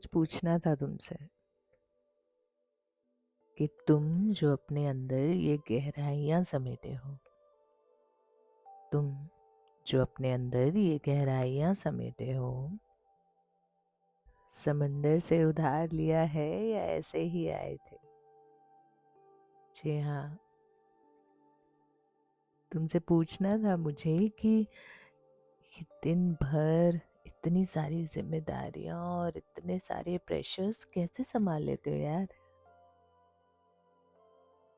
कुछ पूछना था तुमसे कि तुम जो अपने अंदर ये गहराइयाँ समेटे हो, तुम जो अपने अंदर ये गहराइयाँ समेटे हो, समंदर से उधार लिया है या ऐसे ही आए थे? जी हाँ, तुमसे पूछना था मुझे कि ये दिन भर इतनी सारी जिम्मेदारियां और इतने सारे प्रेशर्स कैसे संभाल लेते हो यार।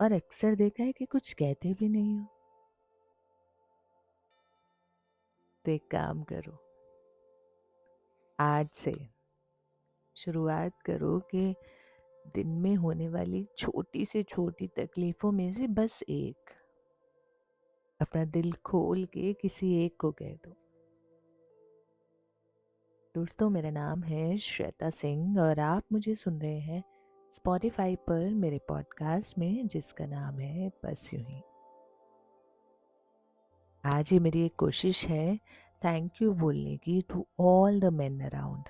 और अक्सर देखा है कि कुछ कहते भी नहीं हो। तो एक काम करो, आज से शुरुआत करो कि दिन में होने वाली छोटी से छोटी तकलीफों में से बस एक, अपना दिल खोल के किसी एक को कह दो। दोस्तों, मेरा नाम है श्वेता सिंह और आप मुझे सुन रहे हैं स्पॉटिफाई पर मेरे पॉडकास्ट में, जिसका नाम है बस यूं ही। आज ही मेरी एक कोशिश है थैंक यू बोलने की to all the men around,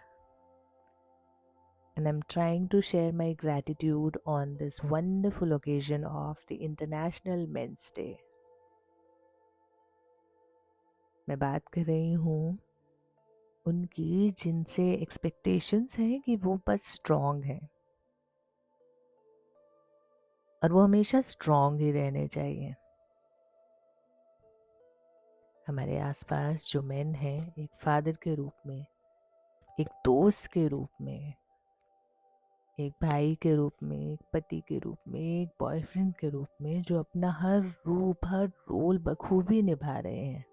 and I'm trying to share my gratitude on this wonderful occasion of the International Men's Day. मैं बात कर रही हूँ उनकी जिनसे एक्सपेक्टेशंस हैं कि वो बस स्ट्रॉन्ग हैं और वो हमेशा स्ट्रॉन्ग ही रहने चाहिए। हमारे आसपास जो मेन हैं, एक फादर के रूप में, एक दोस्त के रूप में, एक भाई के रूप में, एक पति के रूप में, एक बॉयफ्रेंड के रूप में, जो अपना हर रूप हर रोल बखूबी निभा रहे हैं,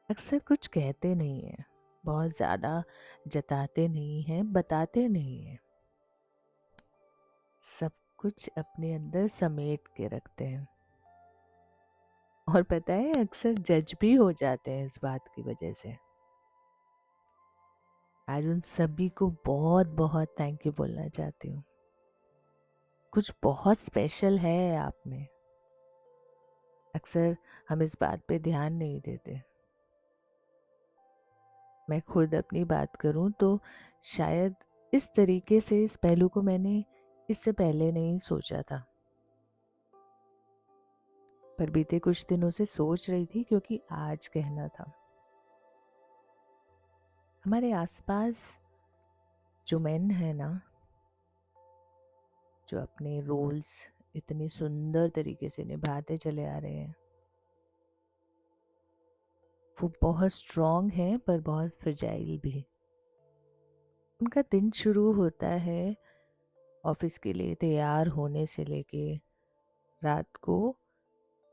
अक्सर कुछ कहते नहीं हैं, बहुत ज़्यादा जताते नहीं हैं, बताते नहीं हैं, सब कुछ अपने अंदर समेट के रखते हैं। और पता है, अक्सर जज भी हो जाते हैं इस बात की वजह से। आज उन सभी को बहुत बहुत थैंक यू बोलना चाहती हूँ। कुछ बहुत स्पेशल है आप में। अक्सर हम इस बात पे ध्यान नहीं देते। मैं खुद अपनी बात करूं तो शायद इस तरीके से इस पहलू को मैंने इससे पहले नहीं सोचा था, पर बीते कुछ दिनों से सोच रही थी क्योंकि आज कहना था। हमारे आसपास जो मेन है ना, जो अपने रोल्स इतने सुंदर तरीके से निभाते चले आ रहे हैं, वो बहुत स्ट्रॉन्ग हैं पर बहुत फ्रजाइल भी। उनका दिन शुरू होता है ऑफिस के लिए तैयार होने से लेके रात को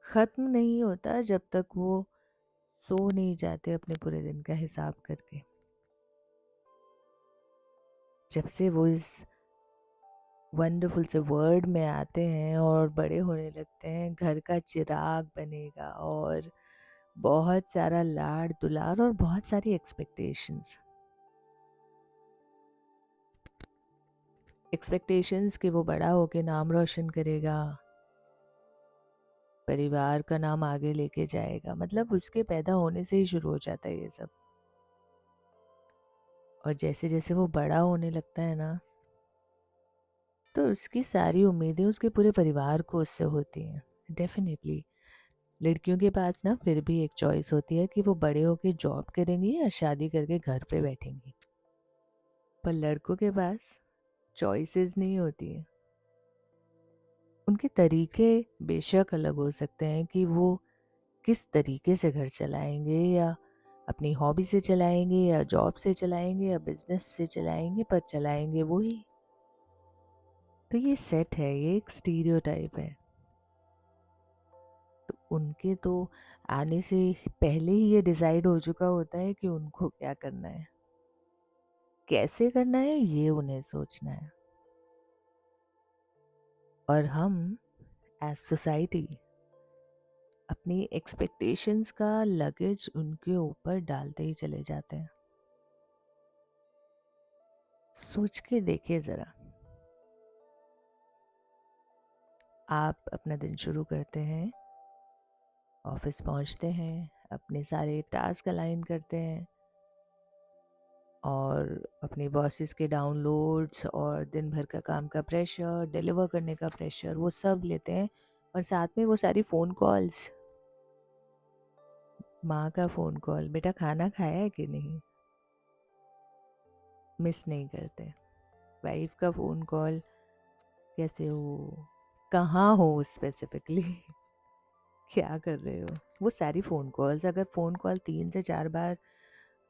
ख़त्म नहीं होता जब तक वो सो नहीं जाते अपने पूरे दिन का हिसाब करके। जब से वो इस वंडरफुल से वर्ड में आते हैं और बड़े होने लगते हैं, घर का चिराग बनेगा और बहुत सारा लाड दुलार और बहुत सारी एक्सपेक्टेशंस कि वो बड़ा होके नाम रोशन करेगा, परिवार का नाम आगे लेके जाएगा। मतलब उसके पैदा होने से ही शुरू हो जाता है ये सब। और जैसे जैसे वो बड़ा होने लगता है ना, तो उसकी सारी उम्मीदें उसके पूरे परिवार को उससे होती हैं। डेफिनेटली लड़कियों के पास ना फिर भी एक चॉइस होती है कि वो बड़े होके जॉब करेंगी या शादी करके घर पे बैठेंगी, पर लड़कों के पास चॉइसेस नहीं होती हैं। उनके तरीके बेशक अलग हो सकते हैं कि वो किस तरीके से घर चलाएंगे, या अपनी हॉबी से चलाएंगे, या जॉब से चलाएंगे, या बिजनेस से चलाएंगे, पर चलाएंगे वही। तो ये सेट है, ये एक स्टीरियोटाइप है। तो उनके तो आने से पहले ही ये डिसाइड हो चुका होता है कि उनको क्या करना है, कैसे करना है, ये उन्हें सोचना है। और हम एज सोसाइटी अपनी एक्सपेक्टेशंस का लगेज उनके ऊपर डालते ही चले जाते हैं। सोच के देखिए ज़रा, आप अपना दिन शुरू करते हैं, ऑफिस पहुंचते हैं, अपने सारे टास्क अलाइन करते हैं और अपने बॉसेस के डाउनलोड्स और दिन भर का काम का प्रेशर, डिलीवर करने का प्रेशर, वो सब लेते हैं। और साथ में वो सारी फ़ोन कॉल्स, माँ का फ़ोन कॉल, बेटा खाना खाया है कि नहीं, मिस नहीं करते। वाइफ का फ़ोन कॉल, कैसे हो, कहाँ हो स्पेसिफिकली क्या कर रहे हो, वो सारी फ़ोन कॉल्स। अगर फ़ोन कॉल 3 से 4 बार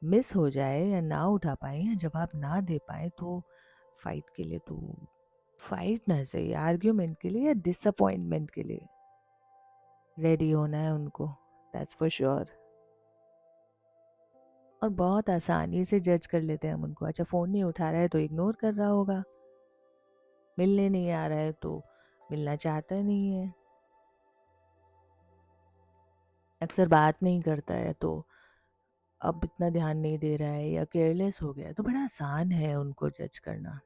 मिस हो जाए या ना उठा पाए या जवाब ना दे पाए तो फाइट के लिए, तो फाइट ना सही, आर्ग्यूमेंट के लिए या डिसअपॉइंटमेंट के लिए रेडी होना है उनको, दैट्स फॉर श्योर। और बहुत आसानी से जज कर लेते हैं हम उनको। अच्छा फ़ोन नहीं उठा रहा है तो इग्नोर कर रहा होगा, मिलने नहीं आ रहा है तो मिलना चाहता नहीं है, अक्सर बात नहीं करता है तो अब इतना ध्यान नहीं दे रहा है या केयरलेस हो गया है। तो बड़ा आसान है उनको जज करना।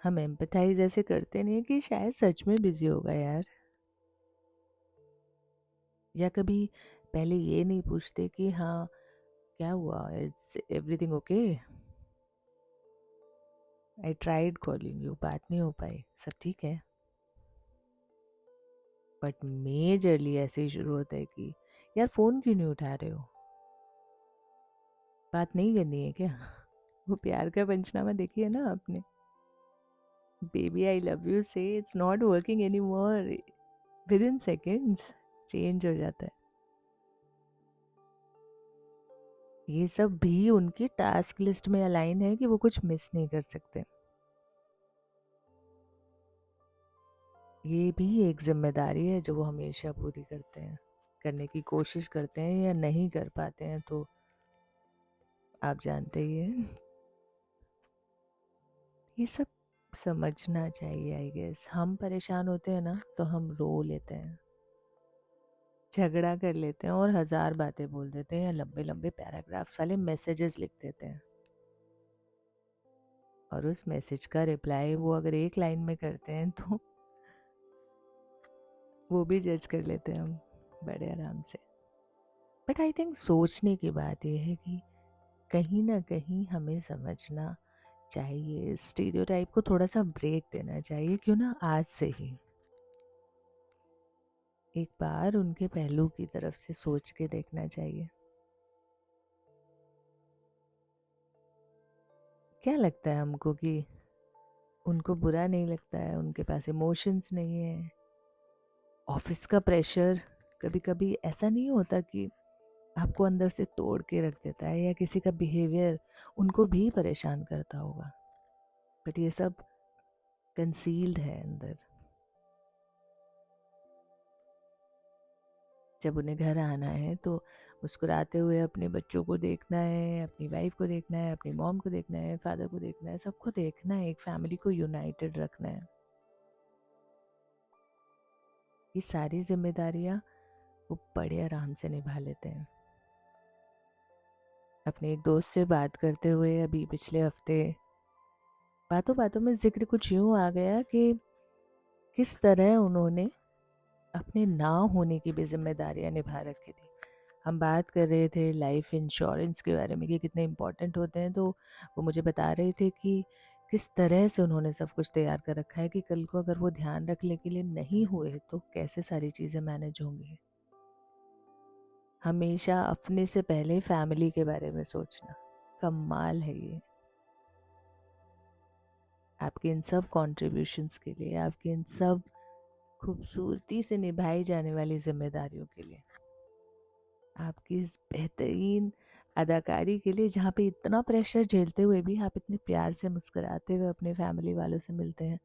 हम एम्पैथाइज ऐसे करते नहीं कि शायद सच में बिजी होगा यार, या कभी पहले ये नहीं पूछते कि हाँ क्या हुआ, it's everything okay, I tried calling you, बात नहीं हो पाई, सब ठीक है। बट मेजरली ऐसे ही शुरू होता है कि यार फ़ोन क्यों नहीं उठा रहे हो, बात नहीं करनी है क्या वो प्यार का पंचनामा देखिए ना आपने, बेबी आई लव यू से it's not working any more, with in seconds change हो जाता है। ये सब भी उनकी टास्क लिस्ट में अलाइन है कि वो कुछ मिस नहीं कर सकते। ये भी एक जिम्मेदारी है जो वो हमेशा पूरी करते हैं, करने की कोशिश करते हैं या नहीं कर पाते हैं तो आप जानते ही हैं। ये सब समझना चाहिए आई गेस। हम परेशान होते हैं ना तो हम रो लेते हैं, झगड़ा कर लेते हैं और 1000 बातें बोल देते हैं या लंबे लंबे पैराग्राफ्स वाले मैसेजेस लिख देते हैं। और उस मैसेज का रिप्लाई वो अगर एक लाइन में करते हैं तो वो भी जज कर लेते हैं हम बड़े आराम से। बट आई थिंक सोचने की बात यह है कि कहीं ना कहीं हमें समझना चाहिए, स्टीरियोटाइप को थोड़ा सा ब्रेक देना चाहिए, क्यों ना आज से ही एक बार उनके पहलू की तरफ से सोच के देखना चाहिए। क्या लगता है हमको कि उनको बुरा नहीं लगता है, उनके पास इमोशंस नहीं है, ऑफिस का प्रेशर कभी कभी ऐसा नहीं होता कि आपको अंदर से तोड़ के रख देता है, या किसी का बिहेवियर उनको भी परेशान करता होगा, बट ये सब कंसील्ड है अंदर। जब उन्हें घर आना है तो मुस्कुराते हुए अपने बच्चों को देखना है, अपनी वाइफ को देखना है, अपनी मॉम को देखना है, फादर को देखना है, सबको देखना है, एक फैमिली को यूनाइटेड रखना है। ये सारी जिम्मेदारियां वो बड़े आराम से निभा लेते हैं। अपने एक दोस्त से बात करते हुए अभी पिछले हफ्ते बातों बातों में जिक्र कुछ यूँ आ गया कि किस तरह उन्होंने अपने ना होने की भी जिम्मेदारियां निभा रखी थी। हम बात कर रहे थे लाइफ इंश्योरेंस के बारे में कि कितने इम्पोर्टेंट होते हैं, तो वो मुझे बता रहे थे कि किस तरह से उन्होंने सब कुछ तैयार कर रखा है कि कल को अगर वो ध्यान रखने के लिए नहीं हुए तो कैसे सारी चीज़ें मैनेज होंगी। हमेशा अपने से पहले फैमिली के बारे में सोचना, कमाल है ये। आपके इन सब कॉन्ट्रीब्यूशंस के लिए, आपके इन सब खूबसूरती से निभाई जाने वाली जिम्मेदारियों के लिए, आपकी इस बेहतरीन अदाकारी के लिए, जहाँ पे इतना प्रेशर झेलते हुए भी आप इतने प्यार से मुस्कुराते हुए अपने फैमिली वालों से मिलते हैं।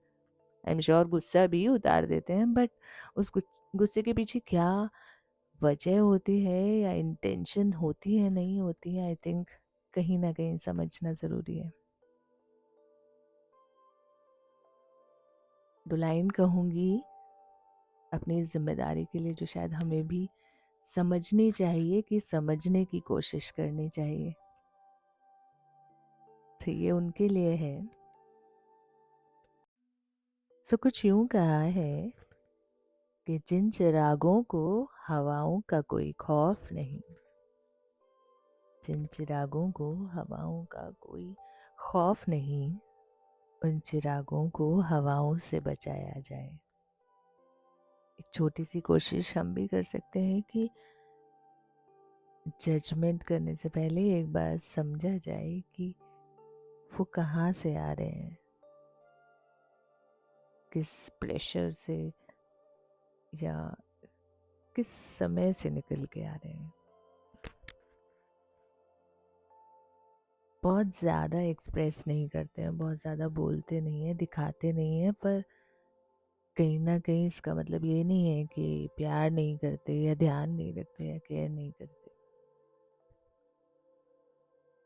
आई एम श्योर गुस्सा भी उतार देते हैं, बट उस गुस्से के पीछे क्या वजह होती है या इंटेंशन होती है नहीं होती है, आई थिंक कहीं ना कहीं समझना ज़रूरी है। दो लाइन कहूँगी अपनी इस जिम्मेदारी के लिए जो शायद हमें भी समझनी चाहिए कि समझने की कोशिश करनी चाहिए। तो ये उनके लिए है। सो कुछ यूं कहा है कि जिन चिरागों को हवाओं का कोई खौफ नहीं, जिन चिरागों को हवाओं का कोई खौफ नहीं, उन चिरागों को हवाओं से बचाया जाए। एक छोटी सी कोशिश हम भी कर सकते हैं कि जजमेंट करने से पहले एक बार समझा जाए कि वो कहाँ से आ रहे हैं, किस प्रेशर से या किस समय से निकल के आ रहे हैं। बहुत ज़्यादा एक्सप्रेस नहीं करते हैं, बहुत ज़्यादा बोलते नहीं हैं, दिखाते नहीं हैं, पर कहीं ना कहीं इसका मतलब ये नहीं है कि प्यार नहीं करते या ध्यान नहीं रखते या केयर नहीं करते।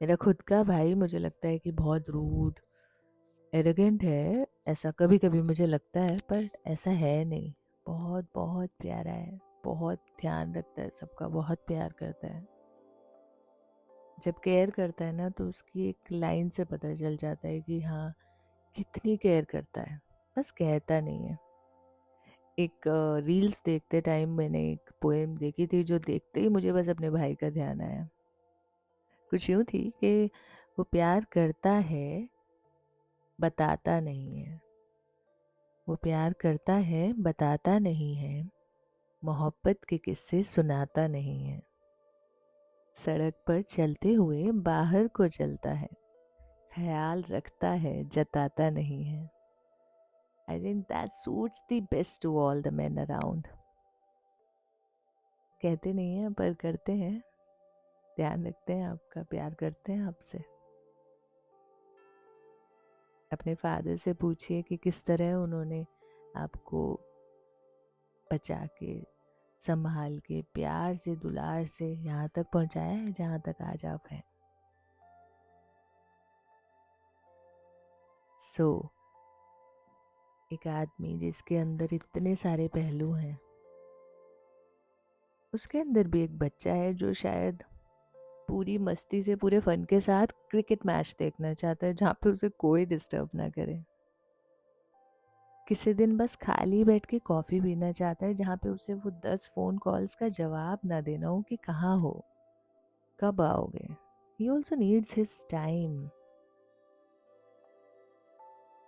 मेरा खुद का भाई मुझे लगता है कि बहुत रूड एरोगेंट है, ऐसा कभी कभी मुझे लगता है, पर ऐसा है नहीं। बहुत बहुत प्यारा है, बहुत ध्यान रखता है सबका, बहुत प्यार करता है। जब केयर करता है ना तो उसकी एक लाइन से पता चल जाता है कि हाँ कितनी केयर करता है, बस कहता नहीं है। एक रील्स देखते टाइम मैंने एक पोएम देखी थी जो देखते ही मुझे बस अपने भाई का ध्यान आया। कुछ यूँ थी कि वो प्यार करता है, बताता नहीं है। वो प्यार करता है, बताता नहीं है। मोहब्बत के किस्से सुनाता नहीं है। सड़क पर चलते हुए बाहर को चलता है। ख्याल रखता है, जताता नहीं है। I think that suits the best to all the men around. कहते नहीं हैं पर करते हैं, ध्यान रखते हैं आपका, प्यार करते हैं आपसे। अपने फादर से पूछिए कि किस तरह उन्होंने आपको बचा के, संभाल के, प्यार से, दुलार से यहाँ तक पहुँचाया है जहाँ तक आज आप हैं। एक आदमी जिसके अंदर इतने सारे पहलू हैं, उसके अंदर भी एक बच्चा है जो शायद पूरी मस्ती से, पूरे फन के साथ क्रिकेट मैच देखना चाहता है जहाँ पे उसे कोई डिस्टर्ब ना करे। किसी दिन बस खाली बैठ के कॉफ़ी पीना चाहता है जहाँ पे उसे वो 10 फ़ोन कॉल्स का जवाब ना देना हो कि कहाँ हो, कब आओगे। He also needs his time.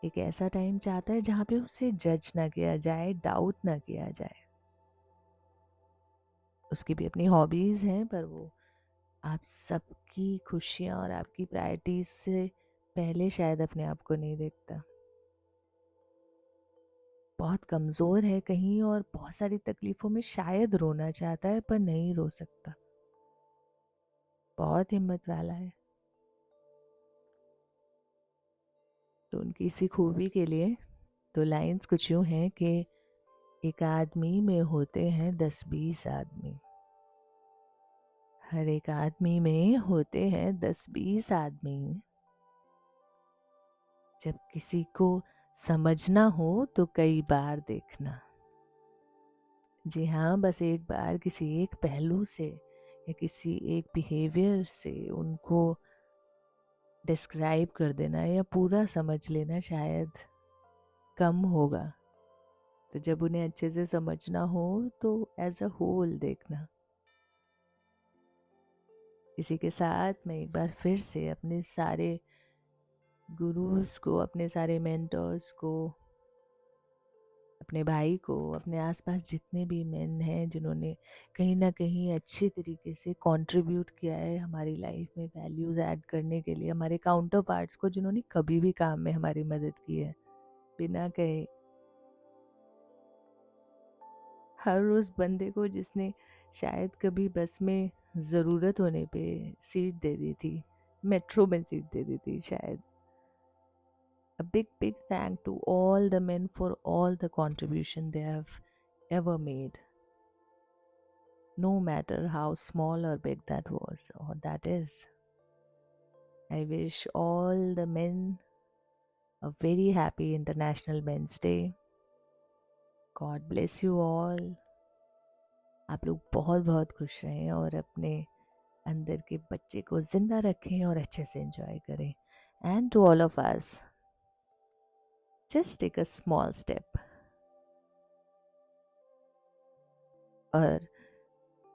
एक ऐसा टाइम चाहता है जहाँ पे उसे जज ना किया जाए, डाउट ना किया जाए। उसकी भी अपनी हॉबीज़ हैं, पर वो आप सबकी खुशियाँ और आपकी प्रायोरिटीज से पहले शायद अपने आप को नहीं देखता। बहुत कमज़ोर है कहीं और बहुत सारी तकलीफ़ों में शायद रोना चाहता है पर नहीं रो सकता। बहुत हिम्मत वाला है। तो उनकी इसी खूबी के लिए तो लाइंस कुछ यूँ हैं कि एक आदमी में होते हैं 10-20 आदमी। हर एक आदमी में होते हैं 10-20 आदमी। जब किसी को समझना हो तो कई बार देखना। जी हाँ, बस एक बार किसी एक पहलू से या किसी एक बिहेवियर से उनको डिस्क्राइब कर देना या पूरा समझ लेना शायद कम होगा। तो जब उन्हें अच्छे से समझना हो तो एज अ होल देखना। इसी के साथ मैं एक बार फिर से अपने सारे गुरुज को, अपने सारे मेंटर्स को, अपने भाई को, अपने आसपास जितने भी मेन हैं जिन्होंने कहीं ना कहीं अच्छे तरीके से कंट्रीब्यूट किया है हमारी लाइफ में वैल्यूज़ ऐड करने के लिए, हमारे काउंटर पार्ट्स को जिन्होंने कभी भी काम में हमारी मदद की है बिना कहे, हर उस बंदे को जिसने शायद कभी बस में ज़रूरत होने पे सीट दे दी थी, मेट्रो में सीट दे दी थी शायद। A big thank to all the men for all the contribution they have ever made, no matter how small or big that was or that is. I wish all the men a very happy International Men's Day. God bless you all. आप लोग बहुत बहुत खुश रहें और अपने अंदर के बच्चे को जिंदा रखें और अच्छे से एंजॉय करें. And to all of us, just take a small step. और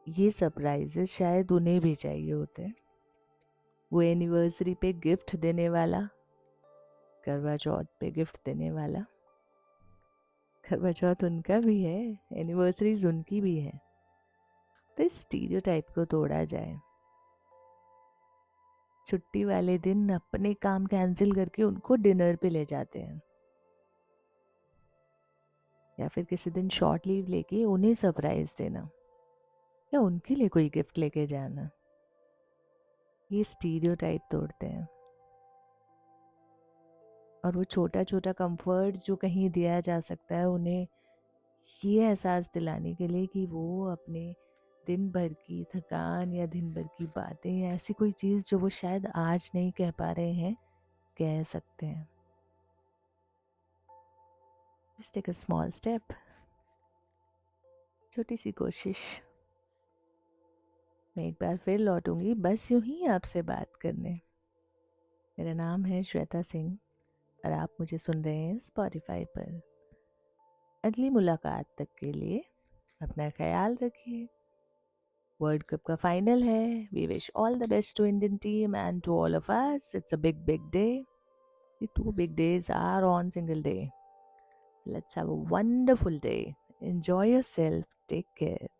ये सरप्राइजेस शायद उन्हें भी चाहिए होते हैं. वो एनिवर्सरी पे गिफ्ट देने वाला, करवा चौथ पे गिफ्ट देने वाला। करवा चौथ उनका भी है, एनिवर्सरीज उनकी भी है। तो इस स्टीरियोटाइप को तोड़ा जाए। छुट्टी वाले दिन अपने काम कैंसिल करके उनको डिनर पे ले जाते हैं, या फिर किसी दिन शॉर्ट लीव लेके उन्हें सरप्राइज देना, या उनके लिए कोई गिफ्ट लेके जाना। ये स्टीरियोटाइप तोड़ते हैं। और वो छोटा छोटा कंफर्ट जो कहीं दिया जा सकता है उन्हें, ये एहसास दिलाने के लिए कि वो अपने दिन भर की थकान या दिन भर की बातें या ऐसी कोई चीज़ जो वो शायद आज नहीं कह पा रहे हैं, कह सकते हैं। Just take a small step, छोटी सी कोशिश। मैं एक बार फिर लौटूंगी बस यूं ही आपसे बात करने। मेरा नाम है श्वेता सिंह और आप मुझे सुन रहे हैं स्पॉटिफाई पर। अगली मुलाकात तक के लिए अपना ख्याल रखिए। वर्ल्ड कप का फाइनल है। We wish all the best to Indian team and to all of us. It's a big day. The two big days are on single day. Let's have a wonderful day. Enjoy yourself. Take care.